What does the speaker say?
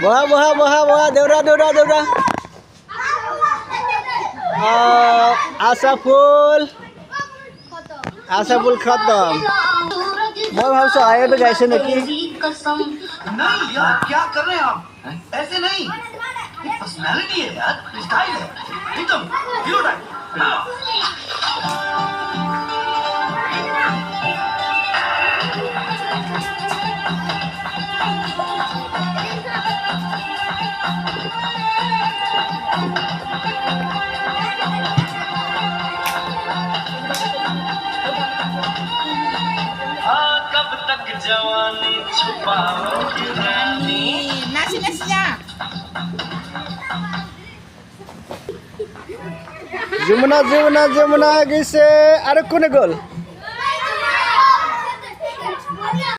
बहा बहा बहा बहा देवरा देवरा देवरा आशा फुल खत्म मैं भावसो आए भी गाइसे नकी नहीं यार क्या कर रहे हैं आप ऐसे नहीं पर्सनालिटी है यार स्टाइल है एकदम हीरो टाइप कब तक जवानी छुपाओगी रानी Nasi-nasinya. जमुना जमुना जमुना गईसे अरे कोने गोल